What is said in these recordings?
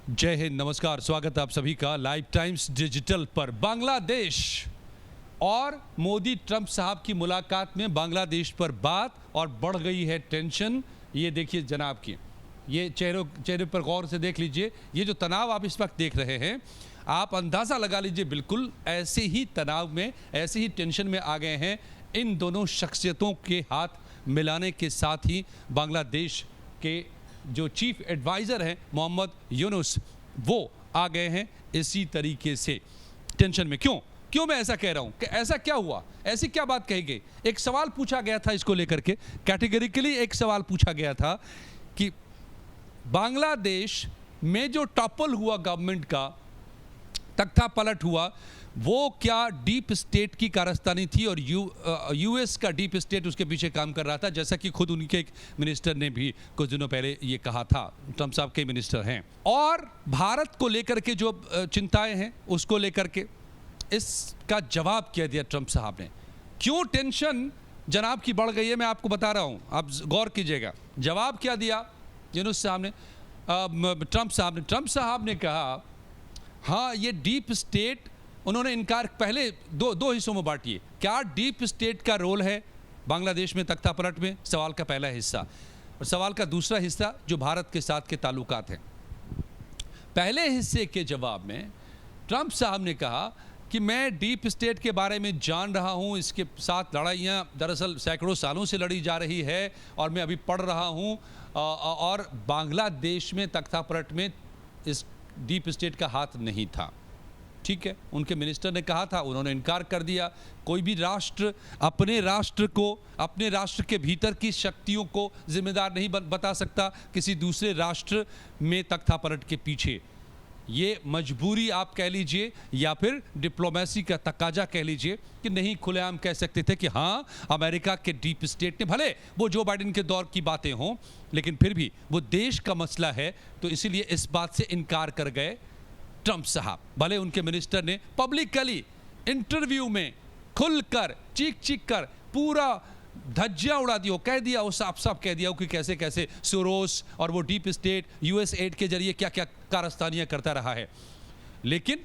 जय हिंद, नमस्कार, स्वागत है आप सभी का लाइव टाइम्स डिजिटल पर। बांग्लादेश और मोदी ट्रंप साहब की मुलाकात में बांग्लादेश पर बात और बढ़ गई है टेंशन। ये देखिए जनाब की, ये चेहरे पर गौर से देख लीजिए। ये जो तनाव आप इस वक्त देख रहे हैं, आप अंदाज़ा लगा लीजिए, बिल्कुल ऐसे ही तनाव में, ऐसे ही टेंशन में आ गए हैं इन दोनों शख्सियतों के हाथ मिलाने के साथ ही बांग्लादेश के जो चीफ एडवाइज़र हैं मोहम्मद यूनुस, वो आ गए हैं इसी तरीके से टेंशन में। क्यों मैं ऐसा कह रहा हूं कि ऐसा क्या हुआ, ऐसी क्या बात कही गई? एक सवाल पूछा गया था इसको लेकर के, कैटेगरिकली एक सवाल पूछा गया था कि बांग्लादेश में जो टॉपल हुआ गवर्नमेंट का, तख्ता पलट हुआ, वो क्या डीप स्टेट की कारस्तानी थी और यूएस का डीप स्टेट उसके पीछे काम कर रहा था, जैसा कि खुद उनके एक मिनिस्टर ने भी कुछ दिनों पहले ये कहा था। ट्रंप साहब के मिनिस्टर हैं। और भारत को लेकर के जो चिंताएं हैं उसको लेकर के इसका जवाब क्या दिया ट्रंप साहब ने। क्यों टेंशन जनाब की बढ़ गई है, मैं आपको बता रहा हूं, आप गौर कीजिएगा। जवाब क्या दिया यूनुस साहब ने, ट्रंप साहब ने कहा, हाँ ये डीप स्टेट, उन्होंने इनकार पहले दो हिस्सों में बांटिए। क्या डीप स्टेट का रोल है बांग्लादेश में तख्ता पलट में? सवाल का पहला हिस्सा। और सवाल का दूसरा हिस्सा जो भारत के साथ के ताल्लुकात हैं। पहले हिस्से के जवाब में ट्रंप साहब ने कहा कि मैं डीप स्टेट के बारे में जान रहा हूं, इसके साथ लड़ाइयां दरअसल सैकड़ों सालों से लड़ी जा रही है और मैं अभी पढ़ रहा हूं, और बांग्लादेश में तख्ता पलट में इस डीप स्टेट का हाथ नहीं था। ठीक है, उनके मिनिस्टर ने कहा था, उन्होंने इनकार कर दिया। कोई भी राष्ट्र अपने राष्ट्र को, अपने राष्ट्र के भीतर की शक्तियों को जिम्मेदार नहीं बता सकता किसी दूसरे राष्ट्र में तख्ता पलट के पीछे। ये मजबूरी आप कह लीजिए या फिर डिप्लोमेसी का तकाजा कह लीजिए कि नहीं खुलेआम कह सकते थे कि हाँ अमेरिका के डीप स्टेट ने, भले वो जो बाइडेन के दौर की बातें हों, लेकिन फिर भी वो देश का मसला है, तो इसीलिए इस बात से इनकार कर गए ट्रंप साहब। भले उनके मिनिस्टर ने पब्लिकली इंटरव्यू में खुलकर चीख कर पूरा धज्जियां उड़ा दी, कह दिया, वो साफ कह दिया कि कैसे कैसे सोरोस और वो डीप स्टेट यूएस एड के जरिए क्या क्या कारस्तानियां करता रहा है। लेकिन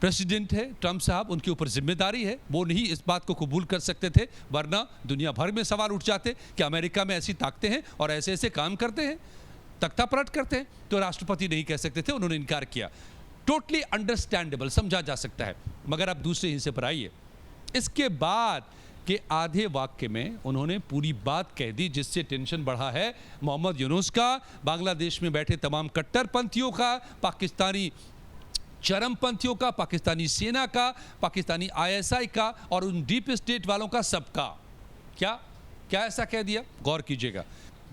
प्रेसिडेंट है ट्रंप साहब, उनके ऊपर जिम्मेदारी है, वो नहीं इस बात को कबूल कर सकते थे, वरना दुनिया भर में सवाल उठ जाते कि अमेरिका में ऐसी ताकतें हैं और ऐसे ऐसे काम करते हैं, तख्ता पलट करते हैं, तो राष्ट्रपति नहीं कह सकते थे। उन्होंने इनकार किया। टोटली अंडरस्टैंडेबल, समझा जा सकता है। मगर अब दूसरे हिस्से पर आइए। इसके बाद के आधे वाक्य में उन्होंने पूरी बात कह दी जिससे टेंशन बढ़ा है मोहम्मद यूनुस का, बांग्लादेश में बैठे तमाम कट्टरपंथियों का, पाकिस्तानी चरमपंथियों का, पाकिस्तानी सेना का, पाकिस्तानी आईएसआई का और उन डीप स्टेट वालों का, सबका। क्या ऐसा कह दिया? गौर कीजिएगा।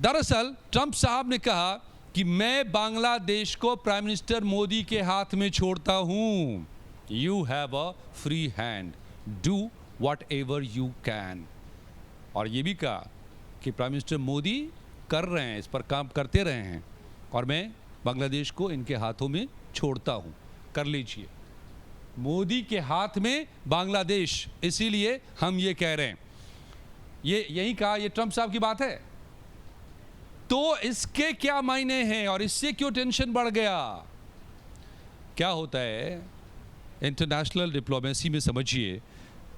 दरअसल ट्रंप साहब ने कहा कि मैं बांग्लादेश को प्राइम मिनिस्टर मोदी के हाथ में छोड़ता हूं। You have a free hand, do whatever you can। और ये भी कहा कि प्राइम मिनिस्टर मोदी कर रहे हैं, इस पर काम करते रहे हैं और मैं बांग्लादेश को इनके हाथों में छोड़ता हूं, कर लीजिए। मोदी के हाथ में बांग्लादेश, इसीलिए हम ये कह रहे हैं। यही कहा, ये ट्रंप साहब की बात है। तो इसके क्या मायने हैं और इससे क्यों टेंशन बढ़ गया? क्या होता है इंटरनेशनल डिप्लोमेसी में, समझिए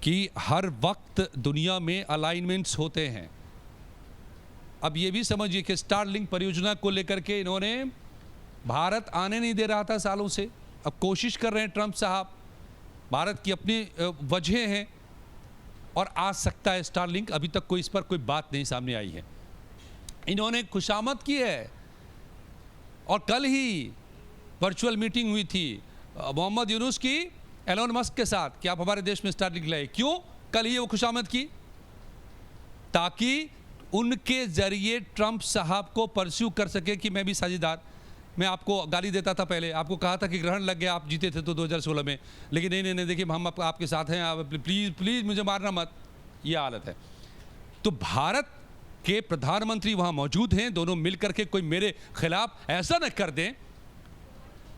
कि हर वक्त दुनिया में अलाइनमेंट्स होते हैं। अब ये भी समझिए कि स्टारलिंक परियोजना को लेकर के इन्होंने भारत आने नहीं दे रहा था सालों से। अब कोशिश कर रहे हैं ट्रंप साहब, भारत की अपनी वजह हैं और आ सकता है स्टारलिंक। अभी तक कोई इस पर कोई बात नहीं सामने आई है। इन्होंने खुशामद की है और कल ही वर्चुअल मीटिंग हुई थी मोहम्मद यूनुस की एलोन मस्क के साथ कि आप हमारे देश में स्टारलिंक लाए। क्यों कल ही वो खुशामद की? ताकि उनके जरिए ट्रंप साहब को परस्यू कर सके कि मैं भी साझेदार। मैं आपको गाली देता था पहले, आपको कहा था कि ग्रहण लग गया, आप जीते थे तो 2016 में, लेकिन नहीं देखिए हम आपके साथ हैं, आप प्लीज़ मुझे मारना मत। ये हालत है। तो भारत के प्रधानमंत्री वहाँ मौजूद हैं, दोनों मिलकर के कोई मेरे खिलाफ ऐसा न कर दें,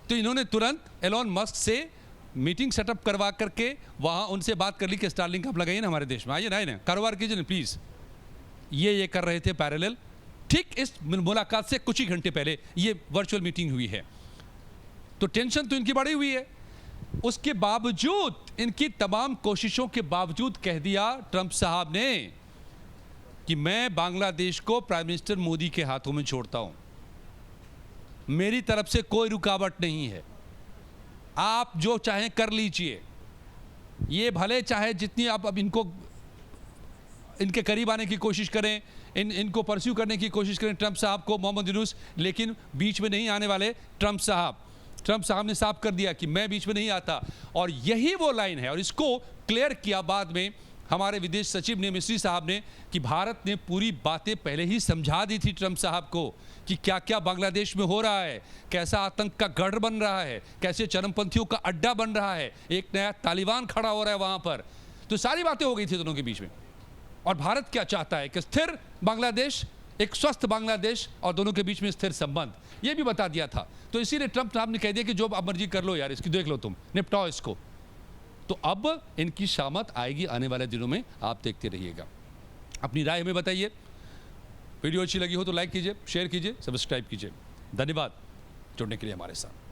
तो इन्होंने तुरंत एलोन मस्क से मीटिंग सेटअप करवा करके वहाँ उनसे बात कर ली कि स्टारलिंक आप लगाइए ना हमारे देश में, आइए ना कारोबार कीजिए ना प्लीज़। ये कर रहे थे पैरेलल। ठीक इस मुलाकात से कुछ ही घंटे पहले ये वर्चुअल मीटिंग हुई है। तो टेंशन तो इनकी बढ़ी हुई है। उसके बावजूद, इनकी तमाम कोशिशों के बावजूद कह दिया ट्रंप साहब ने कि मैं बांग्लादेश को प्राइम मिनिस्टर मोदी के हाथों में छोड़ता हूं, मेरी तरफ से कोई रुकावट नहीं है, आप जो चाहें कर लीजिए। ये भले चाहे जितनी आप अब इनको इनके करीब आने की कोशिश करें, इनको परस्यू करने की कोशिश करें ट्रंप साहब को, मोहम्मद यूनुस, लेकिन बीच में नहीं आने वाले ट्रंप साहब। ट्रंप साहब ने साफ कर दिया कि मैं बीच में नहीं आता, और यही वो लाइन है। और इसको क्लियर किया बाद में हमारे विदेश सचिव ने, मिस्री साहब ने, कि भारत ने पूरी बातें पहले ही समझा दी थी ट्रंप साहब को कि क्या क्या बांग्लादेश में हो रहा है, कैसा आतंक का गढ़ बन रहा है, कैसे चरमपंथियों का अड्डा बन रहा है, एक नया तालिबान खड़ा हो रहा है वहां पर। तो सारी बातें हो गई थी दोनों के बीच में। और भारत क्या चाहता है कि स्थिर बांग्लादेश, एक स्वस्थ बांग्लादेश, और दोनों के बीच में स्थिर संबंध, ये भी बता दिया था। तो इसीलिए ट्रंप साहब ने कह दिया कि जो आप मर्जी कर लो यार, इसकी देख लो, तुम निपटाओ इसको। तो अब इनकी शामत आएगी आने वाले दिनों में, आप देखते रहिएगा। अपनी राय हमें बताइए। वीडियो अच्छी लगी हो तो लाइक कीजिए, शेयर कीजिए, सब्सक्राइब कीजिए। धन्यवाद जुड़ने के लिए हमारे साथ।